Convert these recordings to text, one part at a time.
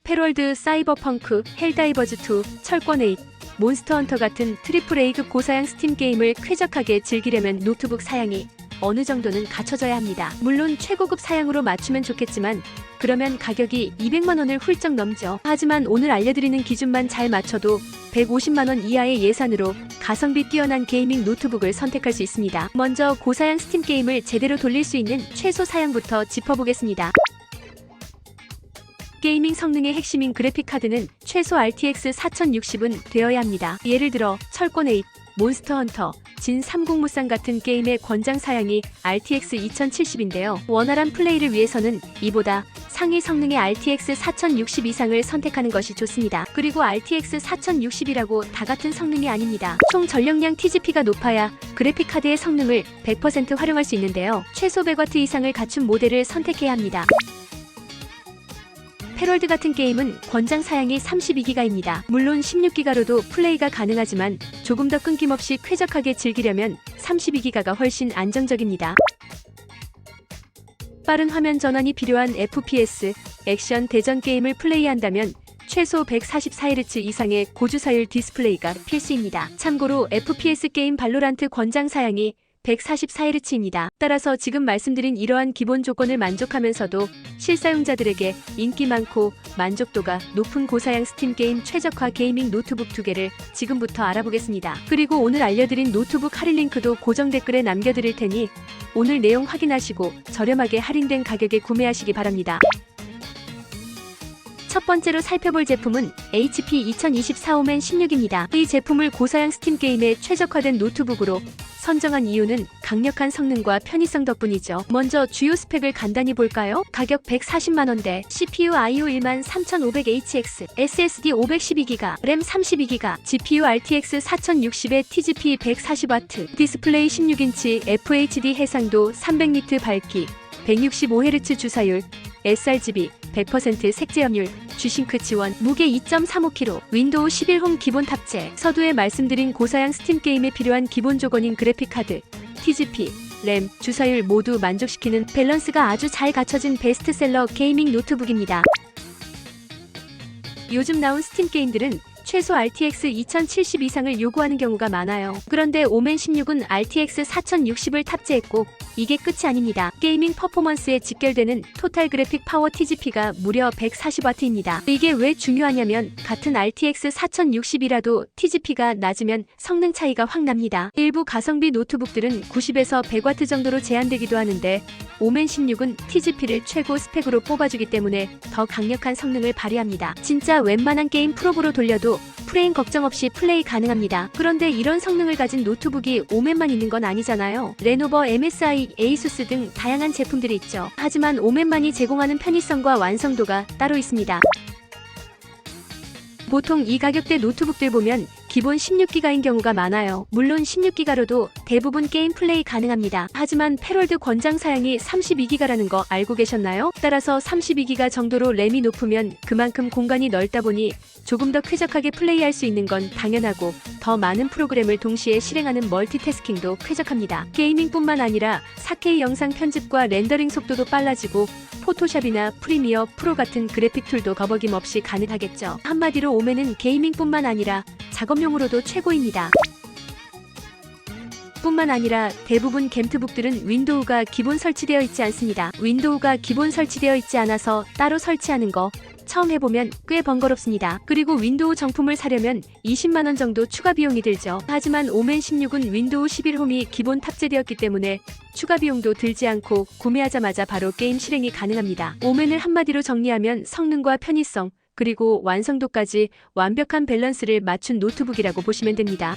패럴드, 사이버펑크, 헬다이버즈2, 철권8, 몬스터헌터 같은 트리플 A급 고사양 스팀 게임을 쾌적하게 즐기려면 노트북 사양이 어느 정도는 갖춰져야 합니다. 물론 최고급 사양으로 맞추면 좋겠지만 그러면 가격이 200만원을 훌쩍 넘죠. 하지만 오늘 알려드리는 기준만 잘 맞춰도 150만원 이하의 예산으로 가성비 뛰어난 게이밍 노트북을 선택할 수 있습니다. 먼저 고사양 스팀 게임을 제대로 돌릴 수 있는 최소 사양부터 짚어보겠습니다. 게이밍 성능의 핵심인 그래픽카드는 최소 RTX 4060은 되어야 합니다. 예를 들어 철권8, 몬스터헌터, 진 삼국무쌍 같은 게임의 권장 사양이 RTX 2070인데요. 원활한 플레이를 위해서는 이보다 상위 성능의 RTX 4060 이상을 선택하는 것이 좋습니다. 그리고 RTX 4060이라고 다 같은 성능이 아닙니다. 총 전력량 TGP가 높아야 그래픽카드의 성능을 100% 활용할 수 있는데요. 최소 100W 이상을 갖춘 모델을 선택해야 합니다. 패럴드 같은 게임은 권장 사양이 32기가입니다. 물론 16기가로도 플레이가 가능하지만 조금 더 끊김없이 쾌적하게 즐기려면 32기가가 훨씬 안정적입니다. 빠른 화면 전환이 필요한 FPS, 액션 대전 게임을 플레이한다면 최소 144Hz 이상의 고주사율 디스플레이가 필수입니다. 참고로 FPS 게임 발로란트 권장 사양이 144Hz입니다. 따라서 지금 말씀드린 이러한 기본 조건을 만족하면서도 실사용자들에게 인기 많고 만족도가 높은 고사양 스팀 게임 최적화 게이밍 노트북 2개를 지금부터 알아보겠습니다. 그리고 오늘 알려드린 노트북 할인 링크도 고정 댓글에 남겨드릴 테니 오늘 내용 확인하시고 저렴하게 할인된 가격에 구매하시기 바랍니다. 첫 번째로 살펴볼 제품은 HP 2024 오멘 16입니다. 이 제품을 고사양 스팀 게임에 최적화된 노트북으로 선정한 이유는 강력한 성능과 편의성 덕분이죠. 먼저 주요 스펙을 간단히 볼까요? 가격 140만원대, CPU i5 13500HX, SSD 512GB, 램 32GB, GPU RTX 4060에 TGP 140W, 디스플레이 16인치, FHD 해상도, 300니트 밝기, 165Hz 주사율, sRGB, 100% 색제염률, G싱크 지원, 무게 2.35kg, 윈도우 11홈 기본 탑재. 서두에 말씀드린 고사양 스팀 게임에 필요한 기본 조건인 그래픽카드, TGP, 램, 주사율 모두 만족시키는 밸런스가 아주 잘 갖춰진 베스트셀러 게이밍 노트북입니다. 요즘 나온 스팀 게임들은 최소 RTX 2070 이상을 요구하는 경우가 많아요. 그런데 오멘 16은 RTX 4060을 탑재했고 이게 끝이 아닙니다. 게이밍 퍼포먼스에 직결되는 토탈 그래픽 파워 TGP가 무려 140W입니다. 이게 왜 중요하냐면 같은 RTX 4060이라도 TGP가 낮으면 성능 차이가 확 납니다. 일부 가성비 노트북들은 90에서 100W 정도로 제한되기도 하는데 오멘 16은 TGP를 최고 스펙으로 뽑아주기 때문에 더 강력한 성능을 발휘합니다. 진짜 웬만한 게임 프로브로 돌려도 프레임 걱정 없이 플레이 가능합니다. 그런데 이런 성능을 가진 노트북이 오멘만 있는 건 아니잖아요. 레노버, MSI, 에이수스 등 다양한 제품들이 있죠. 하지만 오멘만이 제공하는 편의성과 완성도가 따로 있습니다. 보통 이 가격대 노트북들 보면 기본 16기가인 경우가 많아요. 물론 16기가로도 대부분 게임 플레이 가능합니다. 하지만 패럴드 권장 사양이 32기가라는 거 알고 계셨나요? 따라서 32기가 정도로 램이 높으면 그만큼 공간이 넓다 보니 조금 더 쾌적하게 플레이할 수 있는 건 당연하고 더 많은 프로그램을 동시에 실행하는 멀티태스킹도 쾌적합니다. 게이밍뿐만 아니라 4K 영상 편집과 렌더링 속도도 빨라지고 포토샵이나 프리미어 프로 같은 그래픽 툴도 거버김없이 가능하겠죠. 한마디로 오멘은 게이밍뿐만 아니라 작업용으로도 최고입니다. 뿐만 아니라 대부분 겜트북들은 윈도우가 기본 설치되어 있지 않습니다. 윈도우가 기본 설치되어 있지 않아서 따로 설치하는 거 처음 해보면 꽤 번거롭습니다. 그리고 윈도우 정품을 사려면 20만원 정도 추가 비용이 들죠. 하지만 오멘 16은 윈도우 11홈이 기본 탑재되었기 때문에 추가 비용도 들지 않고 구매하자마자 바로 게임 실행이 가능합니다. 오멘을 한마디로 정리하면 성능과 편의성, 그리고 완성도까지 완벽한 밸런스를 맞춘 노트북이라고 보시면 됩니다.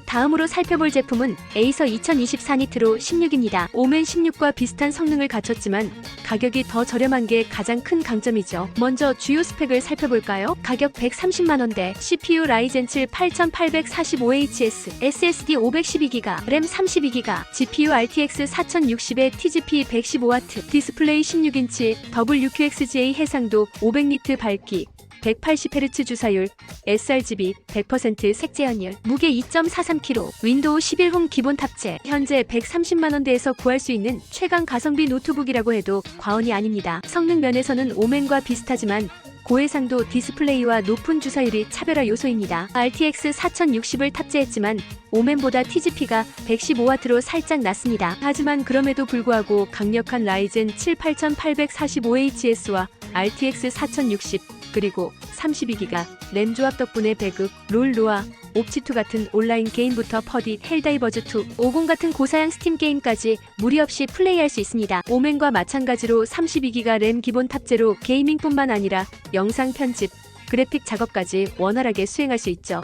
다음으로 살펴볼 제품은 에이서 2024 니트로 16입니다. 오멘 16과 비슷한 성능을 갖췄지만 가격이 더 저렴한 게 가장 큰 강점이죠. 먼저 주요 스펙을 살펴볼까요? 가격 130만원대, CPU 라이젠 7 8845HS, SSD 512GB, 램 32GB, GPU RTX 4060에 TGP 115W, 디스플레이 16인치, WQXGA 해상도, 500니트 밝기, 180Hz 주사율, sRGB 100% 색재현율, 무게 2.43kg, 윈도우 11홈 기본 탑재. 현재 130만원대에서 구할 수 있는 최강 가성비 노트북이라고 해도 과언이 아닙니다. 성능 면에서는 오맨과 비슷하지만 고해상도 디스플레이와 높은 주사율이 차별화 요소입니다. RTX 4060을 탑재했지만 오맨보다 TGP가 115W로 살짝 낮습니다. 하지만 그럼에도 불구하고 강력한 라이젠 7 8845HS와 RTX 4060 그리고 32기가 램 조합 덕분에 배그, 롤, 로아, 옵치2 같은 온라인 게임부터 퍼디, 헬다이버즈2, 50 같은 고사양 스팀 게임까지 무리 없이 플레이할 수 있습니다. 오맨과 마찬가지로 32기가 램 기본 탑재로 게이밍뿐만 아니라 영상 편집, 그래픽 작업까지 원활하게 수행할 수 있죠.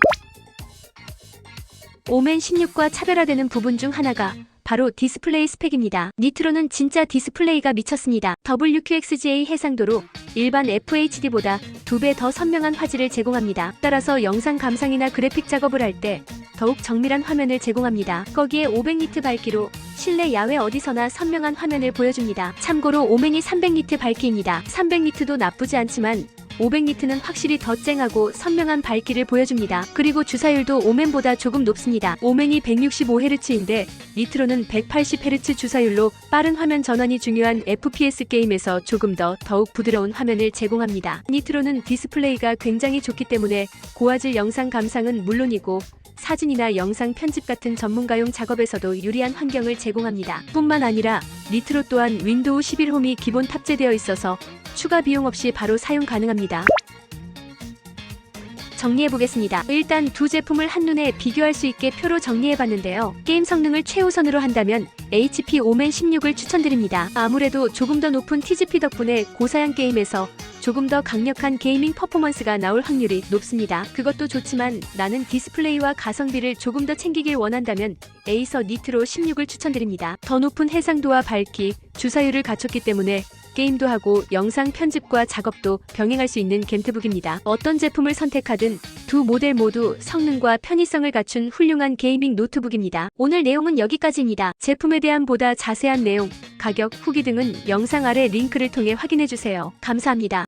오맨 16과 차별화되는 부분 중 하나가 바로 디스플레이 스펙입니다. 니트로는 진짜 디스플레이가 미쳤습니다. WQXGA 해상도로 일반 FHD보다 2배 더 선명한 화질을 제공합니다. 따라서 영상 감상이나 그래픽 작업을 할 때 더욱 정밀한 화면을 제공합니다. 거기에 500니트 밝기로 실내 야외 어디서나 선명한 화면을 보여줍니다. 참고로 오맨이 300니트 밝기입니다. 300니트도 나쁘지 않지만 500니트는 확실히 더 쨍하고 선명한 밝기를 보여줍니다. 그리고 주사율도 오맨보다 조금 높습니다. 오맨이 165Hz인데 니트로는 180Hz 주사율로 빠른 화면 전환이 중요한 FPS 게임에서 조금 더욱 부드러운 화면을 제공합니다. 니트로는 디스플레이가 굉장히 좋기 때문에 고화질 영상 감상은 물론이고 사진이나 영상 편집 같은 전문가용 작업에서도 유리한 환경을 제공합니다. 뿐만 아니라 니트로 또한 윈도우 11홈이 기본 탑재되어 있어서 추가 비용 없이 바로 사용 가능합니다. 정리해보겠습니다. 일단 두 제품을 한눈에 비교할 수 있게 표로 정리해봤는데요. 게임 성능을 최우선으로 한다면 HP 오맨 16을 추천드립니다. 아무래도 조금 더 높은 TGP 덕분에 고사양 게임에서 조금 더 강력한 게이밍 퍼포먼스가 나올 확률이 높습니다. 그것도 좋지만 나는 디스플레이와 가성비를 조금 더 챙기길 원한다면 에이서 니트로 16을 추천드립니다. 더 높은 해상도와 밝기, 주사율을 갖췄기 때문에 게임도 하고 영상 편집과 작업도 병행할 수 있는 겜트북입니다. 어떤 제품을 선택하든 두 모델 모두 성능과 편의성을 갖춘 훌륭한 게이밍 노트북입니다. 오늘 내용은 여기까지입니다. 제품에 대한 보다 자세한 내용, 가격, 후기 등은 영상 아래 링크를 통해 확인해주세요. 감사합니다.